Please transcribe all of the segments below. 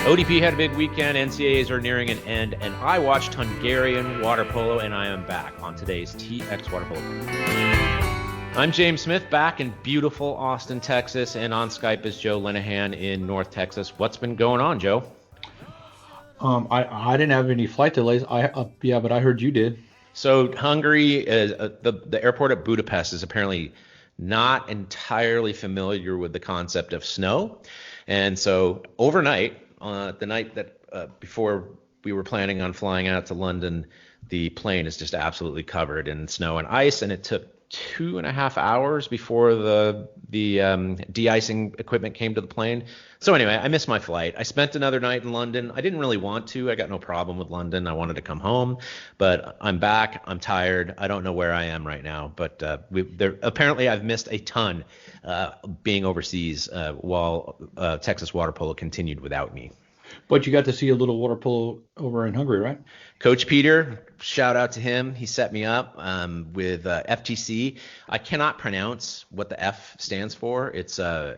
ODP had a big weekend. NCAAs are nearing an end, and I watched Hungarian water polo, and I am back on today's TXWaterpolo Podcast. I'm James Smith, back in beautiful Austin, Texas, and on Skype is Joe Linehan in North Texas. What's been going on, Joe? I didn't have any flight delays. But I heard you did. So Hungary, is the airport at Budapest is apparently not entirely familiar with the concept of snow, and so overnight, the night that before we were planning on flying out to London, the plane is just absolutely covered in snow and ice, and it took 2.5 hours before the de-icing equipment came to the plane. So anyway, I missed my flight. I spent another night in London. I didn't really want to. I got no problem with London. I wanted to come home, but I'm back. I'm tired. I don't know where I am right now, but apparently I've missed a ton being overseas while Texas water polo continued without me. But you got to see a little water polo over in Hungary, right? Coach Peter, shout out to him. He set me up with FTC. I cannot pronounce what the F stands for. It's I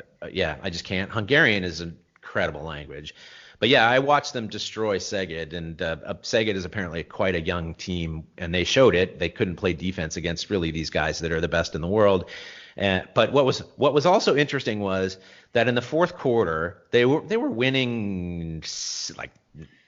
just can't. Hungarian is an incredible language. But yeah, I watched them destroy Szeged, and Szeged is apparently quite a young team, and they showed it. They couldn't play defense against really these guys that are the best in the world. But what was also interesting was that in the fourth quarter they were winning like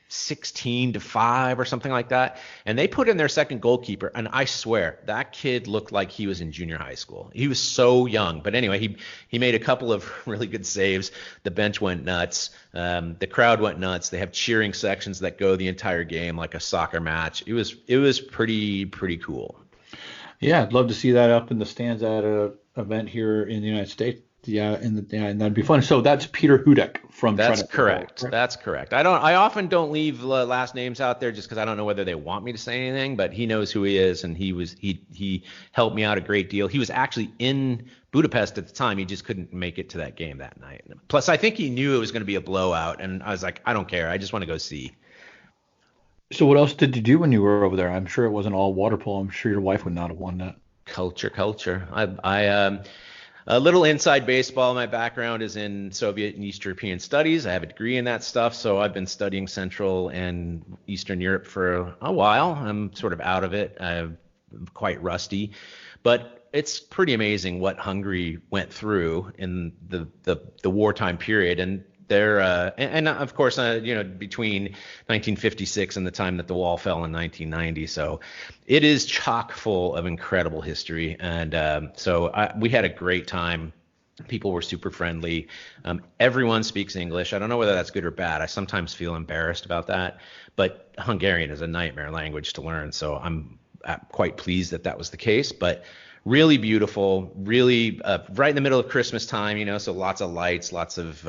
16-5 or something like that, and they put in their second goalkeeper, and I swear that kid looked like he was in junior high school. He was so young, but anyway, he made a couple of really good saves. The bench went nuts. The crowd went nuts. They have cheering sections that go the entire game like a soccer match. It was pretty cool. Yeah, I'd love to see that up in the stands at an event here in the United States. Yeah, and that'd be fun. So that's Peter Hudek from. That's correct. Right? That's correct. I often don't leave last names out there just because I don't know whether they want me to say anything. But he knows who he is, and he helped me out a great deal. He was actually in Budapest at the time. He just couldn't make it to that game that night. Plus, I think he knew it was going to be a blowout, and I was like, I don't care. I just want to go see. So what else did you do when you were over there? I'm sure it wasn't all water polo. I'm sure your wife would not have won that. Culture. I a little inside baseball. My background is in Soviet and East European studies. I have a degree in that stuff, so I've been studying Central and Eastern Europe for a while. I'm sort of out of it. I'm quite rusty, but it's pretty amazing what Hungary went through in the wartime period, and they're and of course between 1956 and the time that the wall fell in 1990. So it is chock full of incredible history, and we had a great time. People were super friendly. Everyone speaks English. I don't know whether that's good or bad. I sometimes feel embarrassed about that, but Hungarian is a nightmare language to learn. So I'm quite pleased that was the case. But really beautiful, really right in the middle of Christmas time, so lots of lights, lots of,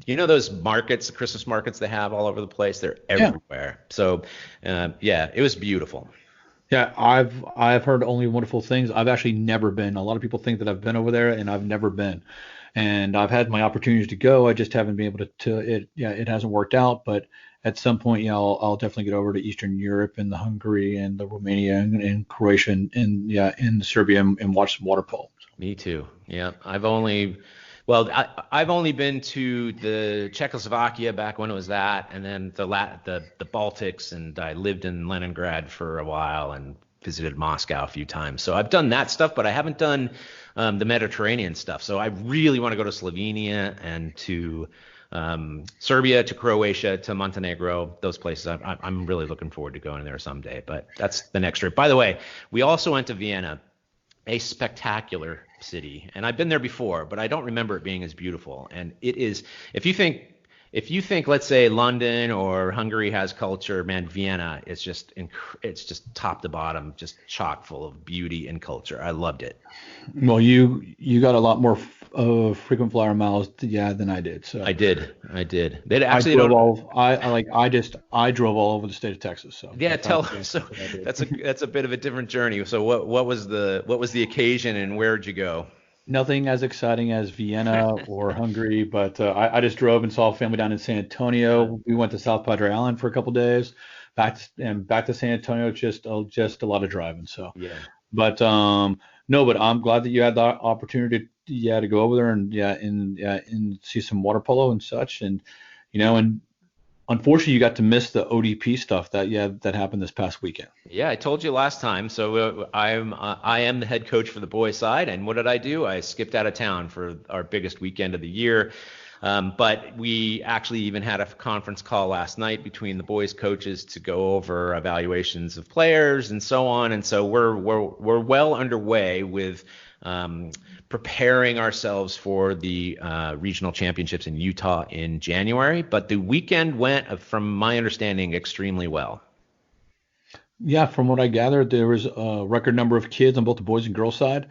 those markets, the Christmas markets they have all over the place. They're everywhere. Yeah. So, it was beautiful. Yeah, I've heard only wonderful things. I've actually never been. A lot of people think that I've been over there, and I've never been. And I've had my opportunities to go. I just haven't been able to it hasn't worked out. But at some point, I'll definitely get over to Eastern Europe and the Hungary and the Romania and Croatia and Serbia and watch some water polo. Me too. Yeah, I've only been to the Czechoslovakia back when it was that, and then the Baltics, and I lived in Leningrad for a while and visited Moscow a few times. So I've done that stuff, but I haven't done the Mediterranean stuff. So I really want to go to Slovenia and to Serbia, to Croatia, to Montenegro, those places. I'm really looking forward to going there someday, but that's the next trip. By the way, we also went to Vienna, a spectacular city, and I've been there before, but I don't remember it being as beautiful. And it is, if you think, let's say London or Hungary has culture, man, Vienna is it's just top to bottom, just chock full of beauty and culture. I loved it. Well, you got a lot more frequent flyer miles, than I did. So I did. They actually I drove all over the state of Texas. So yeah, that's a bit of a different journey. So what was the occasion, and where did you go? Nothing as exciting as Vienna or Hungary, but I just drove and saw a family down in San Antonio. We went to South Padre Island for a couple of days, back to San Antonio. Just a lot of driving. So yeah, but but I'm glad that you had the opportunity to go over there and see some water polo and such, and unfortunately, you got to miss the ODP stuff that happened this past weekend. Yeah, I told you last time. So I am the head coach for the boys side, and what did I do? I skipped out of town for our biggest weekend of the year. But we actually even had a conference call last night between the boys coaches to go over evaluations of players and so on. And so we're well underway with preparing ourselves for the regional championships in Utah in January. But the weekend went, from my understanding, extremely well. Yeah, from what I gathered, there was a record number of kids on both the boys and girls side.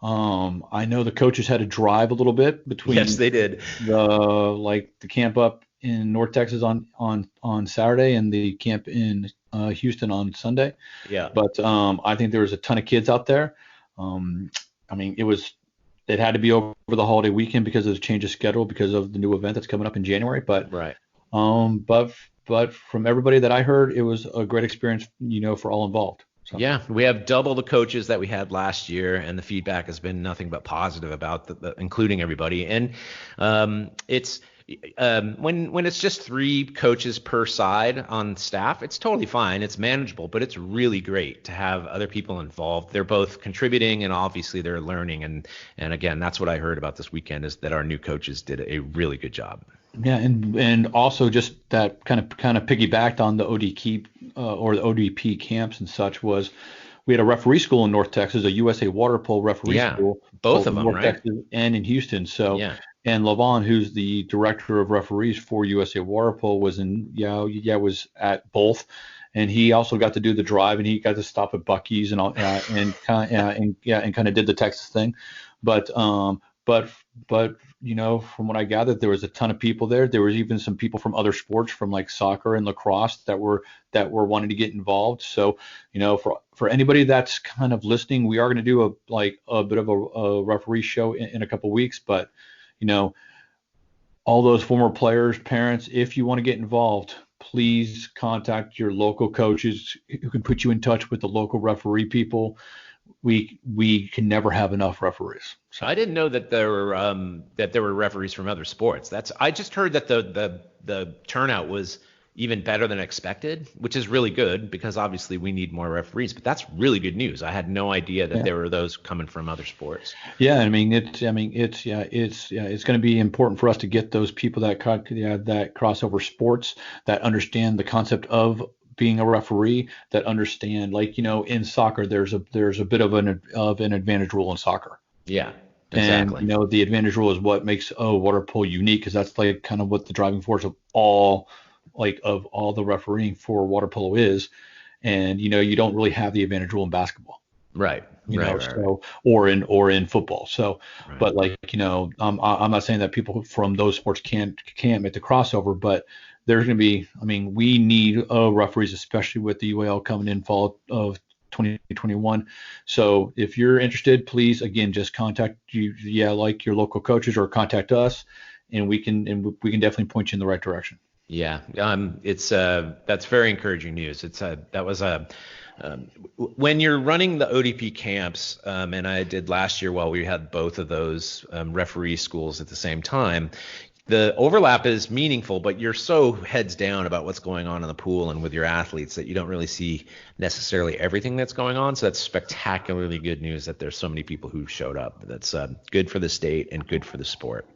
I know the coaches had to drive a little bit between. Yes, they did. The camp up in North Texas on Saturday and the camp in Houston on Sunday. Yeah. But I think there was a ton of kids out there. I mean, it had to be over the holiday weekend because of the change of schedule because of the new event that's coming up in January. But right. But from everybody that I heard, it was a great experience, for all involved. So. Yeah, we have double the coaches that we had last year, and the feedback has been nothing but positive about including everybody. And it's when it's just 3 coaches per side on staff, it's totally fine. It's manageable, but it's really great to have other people involved. They're both contributing, and obviously they're learning. And again, that's what I heard about this weekend, is that our new coaches did a really good job. Yeah, and also just that kind of piggybacked on the ODP or the ODP camps and such was we had a referee school in North Texas, a USA water polo referee school. Both of them, North right? Texas and in Houston. So yeah. And Lavon, who's the director of referees for USA water polo, was at both, and he also got to do the drive, and he got to stop at Buc-ee's and kind of did the Texas thing, but from what I gathered, there was a ton of people there. There was even some people from other sports, from like soccer and lacrosse, that were wanting to get involved. So, for anybody that's kind of listening, we are going to do a bit of a referee show in a couple of weeks. But, all those former players, parents, if you want to get involved, please contact your local coaches who can put you in touch with the local referee people. We can never have enough referees. So I didn't know that there were referees from other sports. I just heard that the turnout was even better than expected, which is really good because obviously we need more referees. But that's really good news. I had no idea that there were those coming from other sports. Yeah, it's going to be important for us to get those people that crossover sports, that understand the concept of being a referee, that understand, in soccer, there's a bit of an advantage rule in soccer. Yeah, exactly. And the advantage rule is what makes water polo unique, because that's like kind of what the driving force of all the refereeing for water polo is. And you don't really have the advantage rule in basketball. Right. Or in football. So, right. But I'm not saying that people from those sports can't make the crossover, but there's going to be, we need referees, especially with the UAL coming in fall of 2021. So if you're interested, please, again, just contact your local coaches, or contact us, and we can definitely point you in the right direction. Yeah. That's very encouraging news. When you're running the ODP camps, and I did last year while we had both of those referee schools at the same time, the overlap is meaningful, but you're so heads down about what's going on in the pool and with your athletes that you don't really see necessarily everything that's going on. So that's spectacularly good news that there's so many people who showed up. That's good for the state and good for the sport.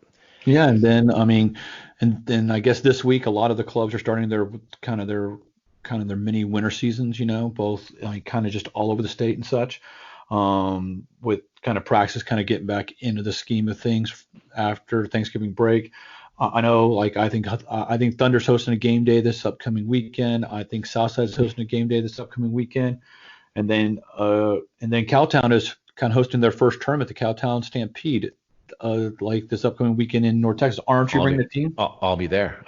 Yeah, and then I guess this week a lot of the clubs are starting their mini winter seasons, both kind of just all over the state and such, with kind of practice kind of getting back into the scheme of things after Thanksgiving break. I know, I think Thunder's hosting a game day this upcoming weekend. I think Southside's hosting a game day this upcoming weekend, and then Cowtown is kind of hosting their first tournament, the Cowtown Stampede, this upcoming weekend in North Texas. Aren't you bringing the team? I'll be there.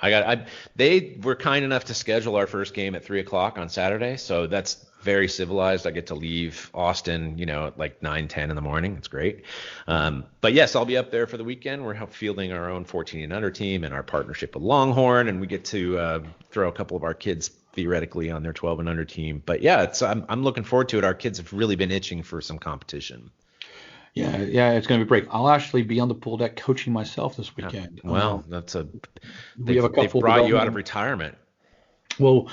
They were kind enough to schedule our first game at 3:00 on Saturday, so that's very civilized. I get to leave Austin, at 9:10 in the morning. It's great. But yes, I'll be up there for the weekend. We're fielding our own 14 and under team and our partnership with Longhorn, and we get to throw a couple of our kids theoretically on their 12 and under team. But yeah, I'm looking forward to it. Our kids have really been itching for some competition. Yeah, it's going to be great. I'll actually be on the pool deck coaching myself this weekend. Well, they brought you out of retirement. Well,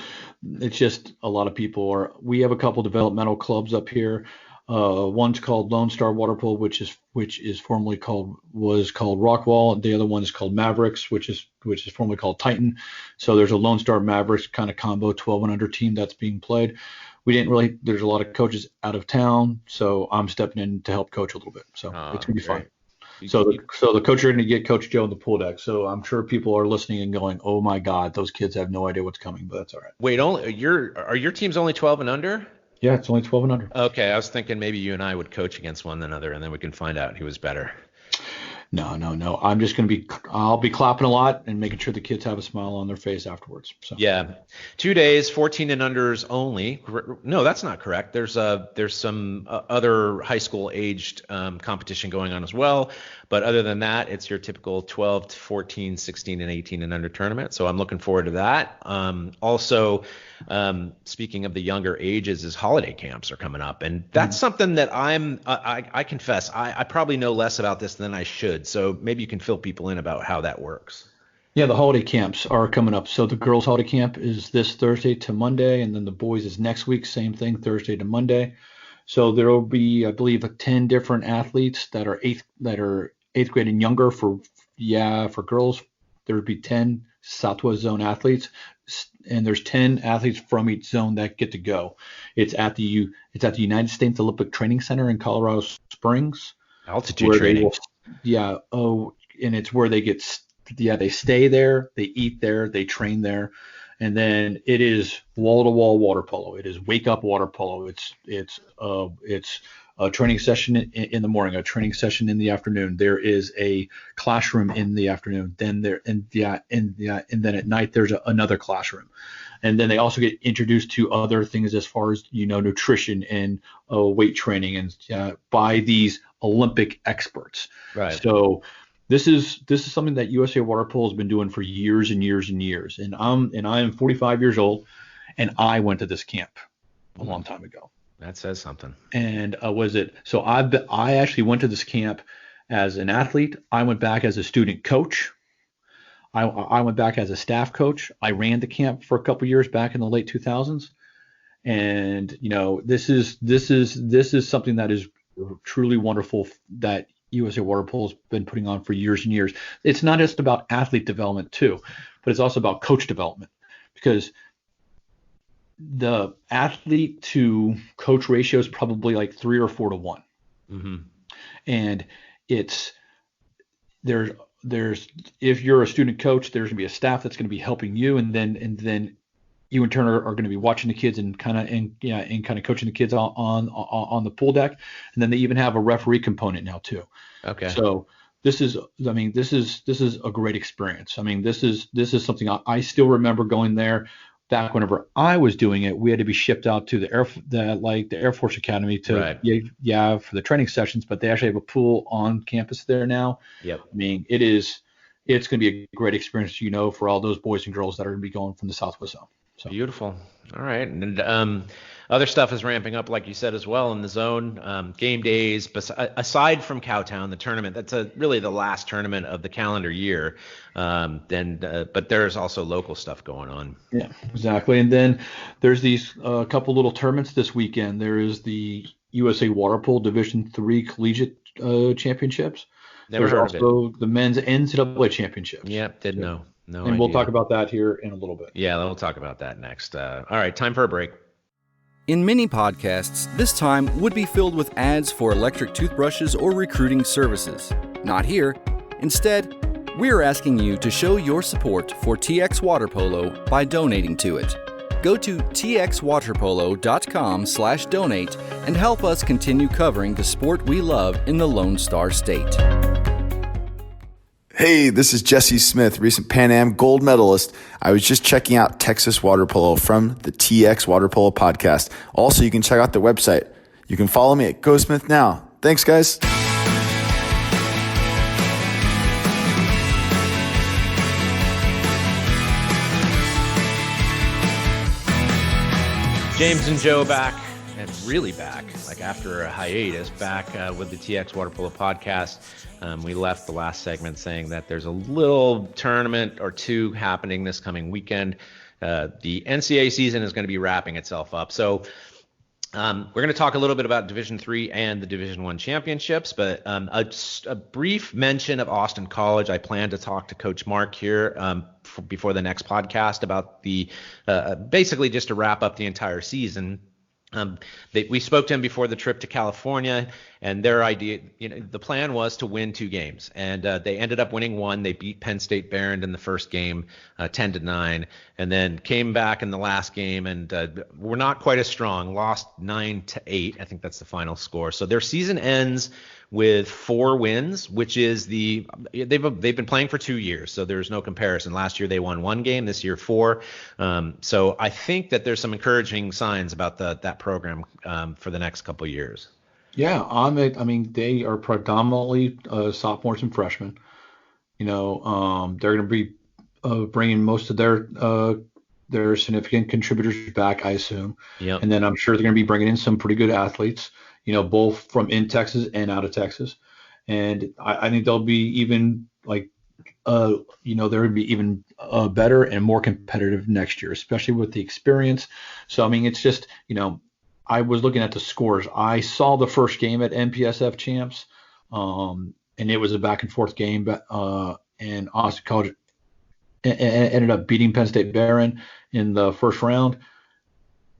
it's just a lot of people are. We have a couple developmental clubs up here. One's called Lone Star Water Polo, which is formerly called Rockwall. The other one is called Mavericks, which is formerly called Titan. So there's a Lone Star Mavericks kind of combo 12 and under team that's being played. We didn't really. There's a lot of coaches out of town, so I'm stepping in to help coach a little bit. So it's gonna be fun. So the coach you're going to get Coach Joe in the pool deck. So I'm sure people are listening and going, "Oh my God, those kids have no idea what's coming," but that's all right. Wait, are your teams only 12 and under? Yeah, it's only 12 and under. Okay, I was thinking maybe you and I would coach against one another, and then we can find out who was better. No. I'm just going to I'll be clapping a lot and making sure the kids have a smile on their face afterwards. So. Yeah. 2 days, 14 and unders only. No, that's not correct. There's some other high school aged competition going on as well. But other than that, it's your typical 12 to 14, 16 and 18 and under tournament. So I'm looking forward to that. Also, speaking of the younger ages, is holiday camps are coming up. And that's something that I confess, I probably know less about this than I should. So maybe you can fill people in about how that works. Yeah, the holiday camps are coming up. So the girls' holiday camp is this Thursday to Monday, and then the boys is next week, same thing, Thursday to Monday. So there will be, I believe, 10 different athletes that are eighth grade and younger. For girls, there would be 10 Southwest Zone athletes, and there's 10 athletes from each zone that get to go. It's at the United States Olympic Training Center in Colorado Springs. Altitude training. And it's where they they stay there, they eat there, they train there. And then it is wall-to-wall water polo. It is wake-up water polo. It's a training session in the morning, a training session in the afternoon. There is a classroom in the afternoon. Then and then at night there's another classroom. And then they also get introduced to other things as far as nutrition and weight training and by these Olympic experts. Right. So this is something that USA Water Polo has been doing for years and years and years. And I am 45 years old, and I went to this camp a long time ago. That says something. And so I actually went to this camp as an athlete. I went back as a student coach. I went back as a staff coach. I ran the camp for a couple of years back in the late 2000s. And this is something that is truly wonderful that USA Water Polo has been putting on for years and years. It's not just about athlete development too, but it's also about coach development, because the athlete to coach ratio is probably like 3 or 4 to 1. Mm-hmm. And there's if you're a student coach, there's gonna be a staff that's gonna be helping you, and then you in turn are going to be watching the kids and kind of coaching the kids on the pool deck. And then they even have a referee component now too. Okay. So this is a great experience. I mean, this is something I still remember going there back whenever I was doing it. We had to be shipped out to the Air Force Academy for the training sessions, but they actually have a pool on campus there now. Yep. I mean, it's going to be a great experience, for all those boys and girls that are going to be going from the Southwest Zone. So. Beautiful. All right. And other stuff is ramping up, like you said, as well in the zone. Game days, aside from Cowtown, the tournament, that's really the last tournament of the calendar year. But there's also local stuff going on. Yeah, exactly. And then there's these couple little tournaments this weekend. There is the USA Water Polo Division III Collegiate Championships. There's also the men's NCAA Championships. Yep, didn't know. No and idea. We'll talk about that here in a little bit. Yeah, we'll talk about that next. All right, time for a break. In many podcasts, this time would be filled with ads for electric toothbrushes or recruiting services. Not here. Instead, we're asking you to show your support for TXWaterpolo by donating to it. Go to txwaterpolo.com/donate and help us continue covering the sport we love in the Lone Star State. Hey, this is Jesse Smith, recent Pan Am gold medalist. I was just checking out Texas Water Polo from the TXWaterpolo Podcast. Also, you can check out their website. You can follow me at GoSmith now. Thanks, guys. James and Joe back, and really back, like after a hiatus, back with the TX Water Polo Podcast. We left the last segment saying that there's a little tournament or two happening this coming weekend. the NCAA season is going to be wrapping itself up. So we're going to talk a little bit about Division III and the Division I championships, but a brief mention of Austin College. I plan to talk to Coach Mark here before the next podcast about the basically just to wrap up the entire season. We spoke to him before the trip to California, and their idea, the plan was to win 2 games, and they ended up winning 1. They beat Penn State Barron in the first game, 10-9, and then came back in the last game and were not quite as strong, lost 9-8. I think that's the final score. So their season ends with 4 wins, which is they've been playing for 2 years, so there's no comparison. Last year they won 1 game, this year 4. So I think that there's some encouraging signs about that program for the next couple of years. Yeah, I mean they are predominantly sophomores and freshmen. They're going to be bringing most of their significant contributors back, I assume. Yep. And then I'm sure they're going to be bringing in some pretty good athletes, both from in Texas and out of Texas. And I think they'll be even they're going to be even better and more competitive next year, especially with the experience. So, I mean, it's just, I was looking at the scores. I saw the first game at NPSF champs, and it was a back and forth game, and Austin College ended up beating Penn State Barron in the first round.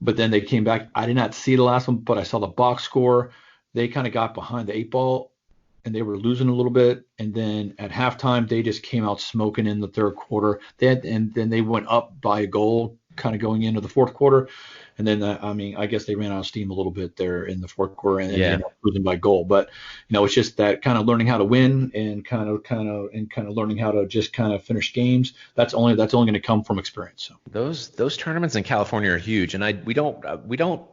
But then they came back. I did not see the last one, but I saw the box score. They kind of got behind the 8 ball, and they were losing a little bit. And then at halftime, they just came out smoking in the third quarter. And then they went up by a goal kind of going into the fourth quarter. And then, I guess they ran out of steam a little bit there in the fourth quarter and ended up losing by goal. But, it's just that kind of learning how to win and kind of learning how to just kind of finish games. That's only going to come from experience. So. Those tournaments in California are huge, and we don't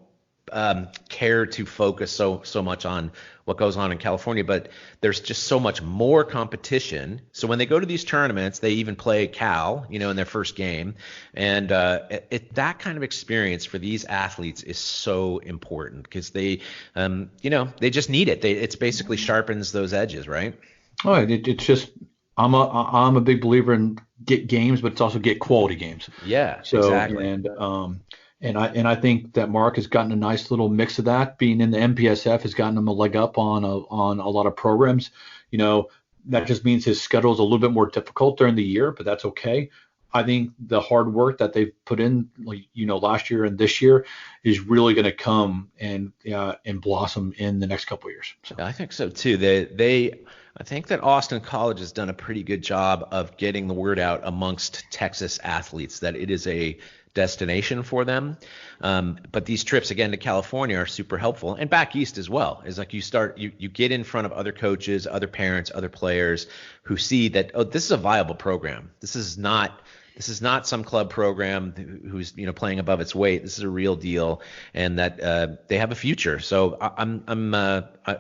care to focus so much on what goes on in California, but there's just so much more competition. So when they go to these tournaments, they even play Cal, in their first game, and that kind of experience for these athletes is so important because they just need it. It's basically sharpens those edges, right? Oh, it's just I'm a big believer in get games, but it's also get quality games. Yeah, so, exactly. And I think that Mark has gotten a nice little mix of that. Being in the MPSF has gotten him a leg up on a lot of programs. That just means his schedule is a little bit more difficult during the year, but that's okay. I think the hard work that they've put in, last year and this year, is really going to come and blossom in the next couple of years. So. I think so too. I think that Austin College has done a pretty good job of getting the word out amongst Texas athletes that it is a destination for them. But these trips again to California are super helpful, and back east as well. Is like you get in front of other coaches, other parents, other players who see that, oh, this is a viable program. This is not some club program who's playing above its weight. This is a real deal, and that they have a future. So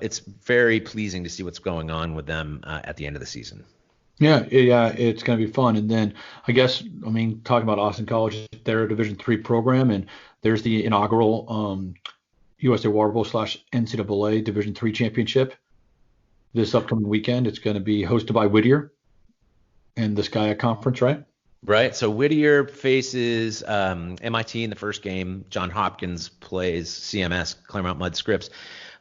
it's very pleasing to see what's going on with them at the end of the season. Yeah, it's going to be fun. And then talking about Austin College, they're a Division III program, and there's the inaugural USA Waterpolo / NCAA Division III championship this upcoming weekend. It's going to be hosted by Whittier and the SCIAC conference, right? Right. So Whittier faces MIT in the first game. John Hopkins plays CMS, Claremont Mudd Scripps.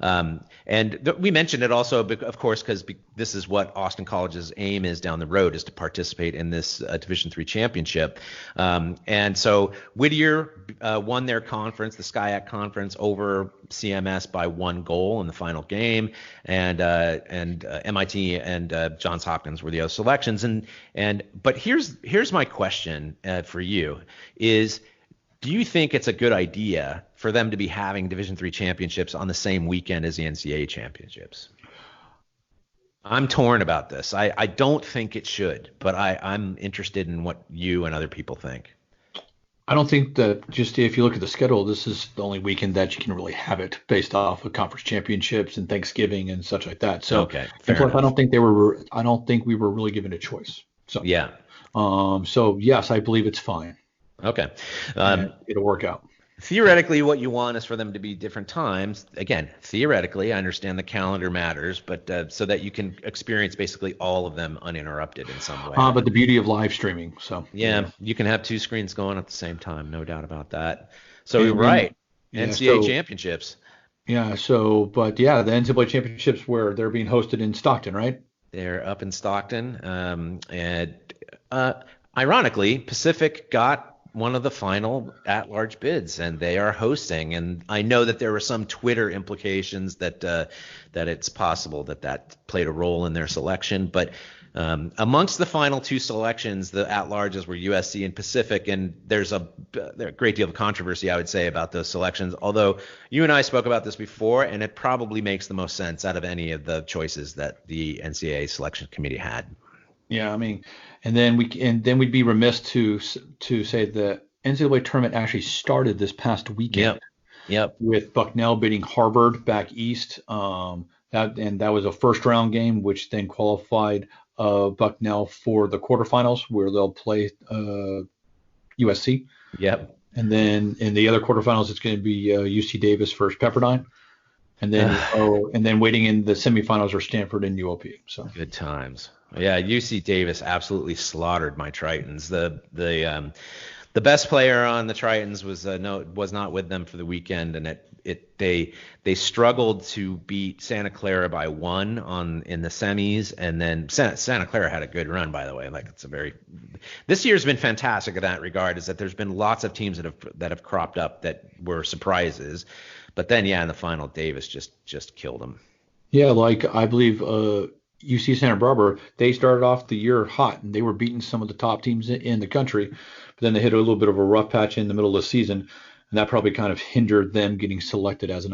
We mentioned it also, of course, because this is what Austin College's aim is down the road, is to participate in this Division III championship. And so Whittier won their conference, the SCIAC conference, over CMS by 1 goal in the final game, and MIT and Johns Hopkins were the other selections. But here's my question for you is, do you think it's a good idea for them to be having Division III championships on the same weekend as the NCAA championships? I'm torn about this. I don't think it should, but I'm interested in what you and other people think. I don't think that, just if you look at the schedule, this is the only weekend that you can really have it based off of conference championships and Thanksgiving and such like that. So, okay, I don't think we were really given a choice. So yeah. So yes, I believe it's fine. Okay. It'll work out. Theoretically, what you want is for them to be different times. Again, theoretically, I understand the calendar matters, but so that you can experience basically all of them uninterrupted in some way. But the beauty of live streaming. So yeah, you can have two screens going at the same time, no doubt about that. So you're right. NCAA championships. Yeah. So, but yeah, the NCAA championships where they're being hosted in Stockton, right? They're up in Stockton, and ironically, Pacific got one of the final at-large bids, and they are hosting. And I know that there were some Twitter implications that it's possible that played a role in their selection. But amongst the final two selections, the at-larges were USC and Pacific, and there's a great deal of controversy, I would say, about those selections. Although you and I spoke about this before, and it probably makes the most sense out of any of the choices that the NCAA selection committee had. Yeah, I mean, and then we'd be remiss to say the NCAA tournament actually started this past weekend. Yep. With Bucknell beating Harvard back east. That was a first round game, which then qualified Bucknell for the quarterfinals, where they'll play USC. Yep. And then in the other quarterfinals, it's going to be UC Davis versus Pepperdine. And then waiting in the semifinals are Stanford and UOP. So good times. Yeah, UC Davis absolutely slaughtered my Tritons. The best player on the Tritons was not with them for the weekend, and they struggled to beat Santa Clara by 1 in the semis, and then Santa Clara had a good run, by the way. This year's been fantastic in that regard. Is that there's been lots of teams that have cropped up that were surprises, but then in the final, Davis just killed them. Yeah, I believe UC Santa Barbara, they started off the year hot, and they were beating some of the top teams in the country, but then they hit a little bit of a rough patch in the middle of the season, and that probably kind of hindered them getting selected as an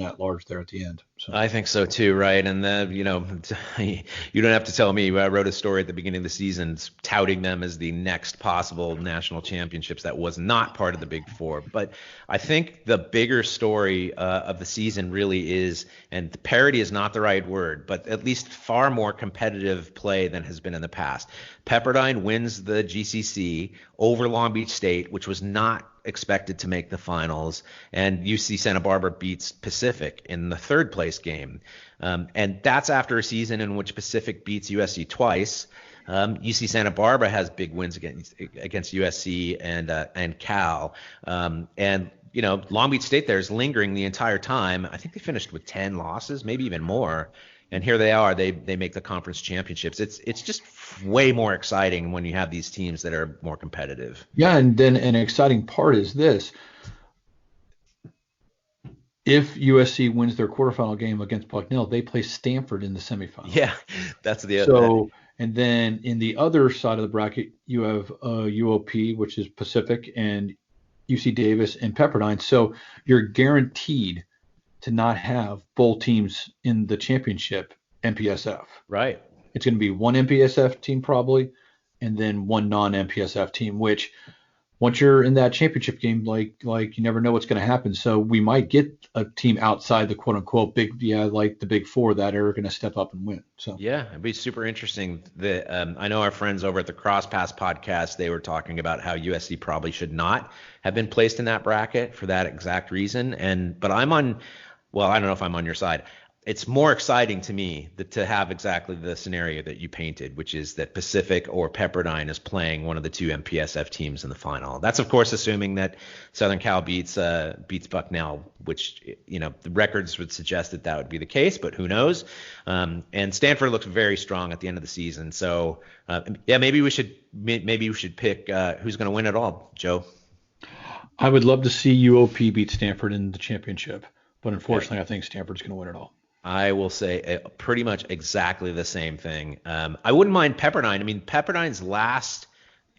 at-large there at the end. So. I think so too, right? And you don't have to tell me. I wrote a story at the beginning of the season touting them as the next possible national championships. That was not part of the Big Four. But I think the bigger story of the season really is, and parity is not the right word, but at least far more competitive play than has been in the past. Pepperdine wins the GCC over Long Beach State, which was not expected to make the finals, and UC Santa Barbara beats Pacific in the third place game, and that's after a season in which Pacific beats USC twice. UC Santa Barbara has big wins against USC and Cal, and Long Beach State there is lingering the entire time. I think they finished with 10 losses, maybe even more. And here they are. They make the conference championships. It's just way more exciting when you have these teams that are more competitive. Yeah, and then an exciting part is this: if USC wins their quarterfinal game against Bucknell, they play Stanford in the semifinals. Yeah, that's the other. So, and then in the other side of the bracket, you have UOP, which is Pacific, and UC Davis and Pepperdine. So you're guaranteed to not have both teams in the championship MPSF. Right. It's going to be one MPSF team probably, and then one non-MPSF team, which once you're in that championship game, like you never know what's going to happen. So we might get a team outside the quote unquote like the Big Four that are going to step up and win. So yeah, it'd be super interesting. I know our friends over at the Cross Pass podcast, they were talking about how USC probably should not have been placed in that bracket for that exact reason. But I don't know if I'm on your side. It's more exciting to me to have exactly the scenario that you painted, which is that Pacific or Pepperdine is playing one of the two MPSF teams in the final. That's, of course, assuming that Southern Cal beats Bucknell, which, the records would suggest that would be the case, but who knows? And Stanford looks very strong at the end of the season. So, maybe we should pick who's going to win it all, Joe. I would love to see UOP beat Stanford in the championship. But unfortunately, I think Stanford's going to win it all. I will say pretty much exactly the same thing. I wouldn't mind Pepperdine. I mean, Pepperdine's last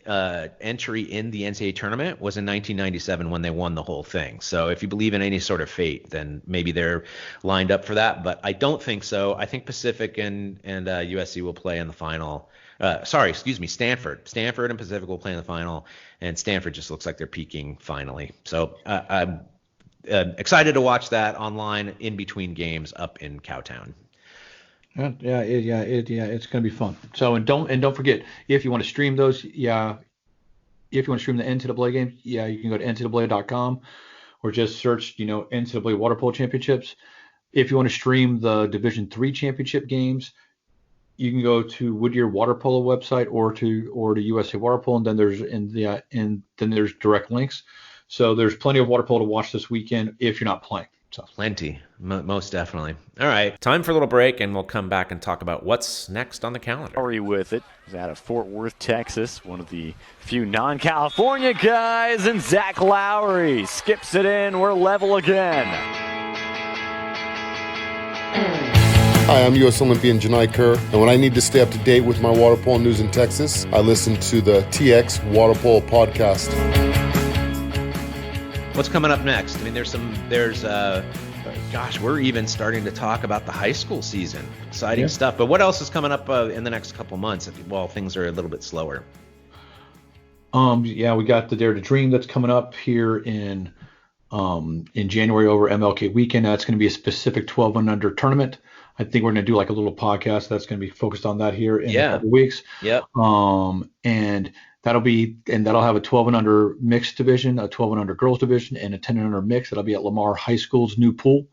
entry in the NCAA tournament was in 1997 when they won the whole thing. So if you believe in any sort of fate, then maybe they're lined up for that. But I don't think so. I think Pacific and USC will play in the final. Stanford. Stanford and Pacific will play in the final, and Stanford just looks like they're peaking finally. So I'm excited to watch that online in between games up in Cowtown. It's going to be fun. So and don't forget, if you want to stream those, if you want to stream the NCAA games, yeah, you can go to ncaa.com or just search, NCAA Water Polo Championships. If you want to stream the Division III championship games, you can go to Whittier Water Polo website or to USA Water Polo, and then there's direct links. So there's plenty of water polo to watch this weekend if you're not playing. So plenty, most definitely. All right, time for a little break, and we'll come back and talk about what's next on the calendar. Lowry with it. He's out of Fort Worth, Texas, one of the few non-California guys, and Zach Lowry skips it in. We're level again. Hi, I'm U.S. Olympian Janai Kerr, and when I need to stay up to date with my water polo news in Texas, I listen to the TXWaterpolo Podcast. What's coming up next? I mean, we're even starting to talk about the high school season. Exciting stuff. But what else is coming up in the next couple months while things are a little bit slower? We got the Dare to Dream that's coming up here in January over MLK weekend. That's going to be a specific 12 and under tournament. I think we're going to do like a little podcast that's going to be focused on that here in a couple weeks. Yep. And that'll have a 12 and under mixed division, a 12 and under girls division, and a 10 and under mix. That'll be at Lamar High School's new pool.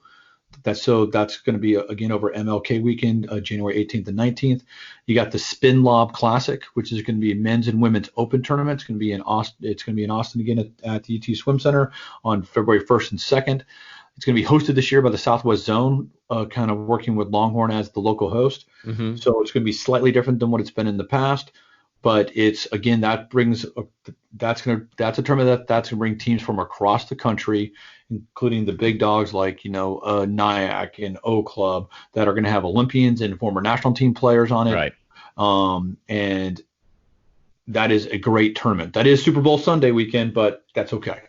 That's going to be again over MLK weekend, January 18th and 19th. You got the Spin Lob Classic, which is going to be a men's and women's open tournament. It's going to be in Austin again at the UT Swim Center on February 1st and 2nd. It's going to be hosted this year by the Southwest Zone, kind of working with Longhorn as the local host. Mm-hmm. So it's going to be slightly different than what it's been in the past. But it's again that's a tournament that's going to bring teams from across the country, including the big dogs like Nyack and O Club that are going to have Olympians and former national team players on it. Right. And that is a great tournament. That is Super Bowl Sunday weekend, but that's okay.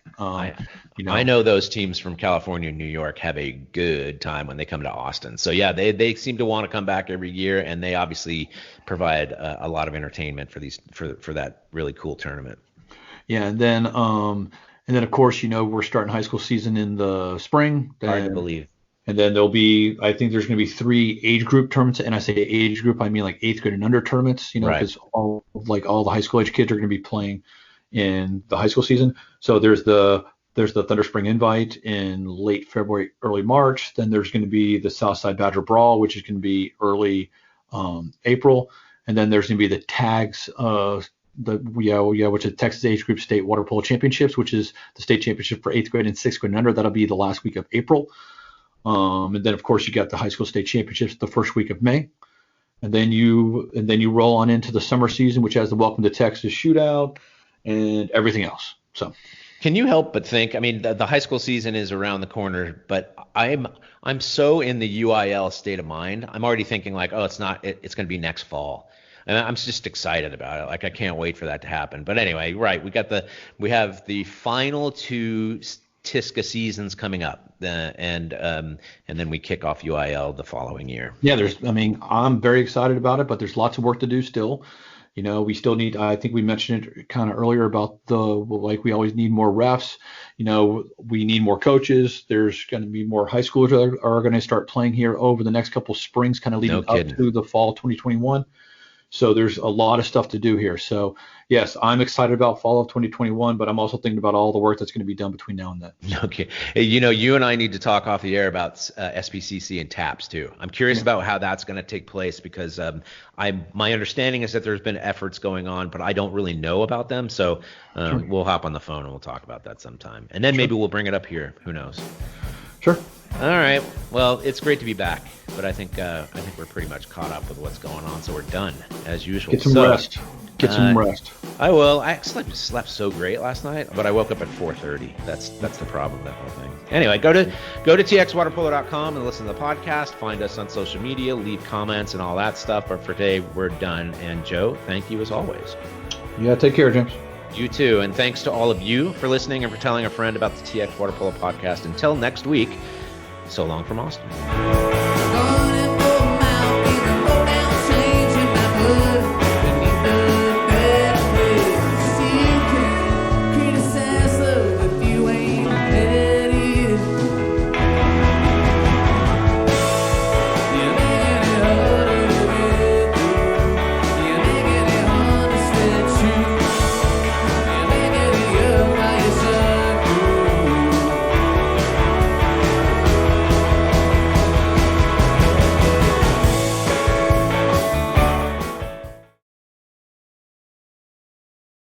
I know those teams from California and New York have a good time when they come to Austin. So yeah, they seem to want to come back every year, and they obviously provide a lot of entertainment for that really cool tournament. Yeah, and then of course we're starting high school season in the spring. Hard to believe. And then I think there's going to be 3 age group tournaments, and I say age group, I mean like 8th grade and under tournaments. Because all the high school age kids are going to be playing in the high school season. So there's the Thunder Spring Invite in late February, early March. Then there's going to be the Southside Badger Brawl, which is going to be early April. And then there's going to be the tags, which is Texas Age Group State Water Polo Championships, which is the state championship for 8th grade and 6th grade and under. That'll be the last week of April. And then of course you got the high school state championships the first week of May. And then you roll on into the summer season, which has the Welcome to Texas shootout and everything else. So can you help but think? I mean, the high school season is around the corner, but I'm so in the UIL state of mind. I'm already thinking like, oh, it's going to be next fall, and I'm just excited about it. Like I can't wait for that to happen. But anyway, right? We have the final 2 TISCA seasons coming up, and then we kick off UIL the following year. Yeah, I'm very excited about it, but there's lots of work to do still. We still need, I think we mentioned it kind of earlier about we always need more refs. We need more coaches. There's going to be more high schoolers that are going to start playing here over the next couple of springs, kind of leading up to the fall of 2021. So there's a lot of stuff to do here. So yes, I'm excited about fall of 2021, but I'm also thinking about all the work that's going to be done between now and then. Okay. Hey, you and I need to talk off the air about SPCC and TAPS too. I'm curious about how that's going to take place because my understanding is that there's been efforts going on, but I don't really know about them. So we'll hop on the phone and we'll talk about that sometime. And then maybe we'll bring it up here. Who knows? Sure. All right. Well, it's great to be back, but I think we're pretty much caught up with what's going on, so we're done as usual. Get some rest. Get some rest. I will. I slept so great last night, but I woke up at 4:30. That's the problem, that whole thing. Anyway, go to TXWaterpolo.com and listen to the podcast. Find us on social media, leave comments and all that stuff. But for today, we're done. And Joe, thank you as always. Yeah, take care, James. You too. And thanks to all of you for listening and for telling a friend about the TX Water Polo Podcast. Until next week, so long from Austin.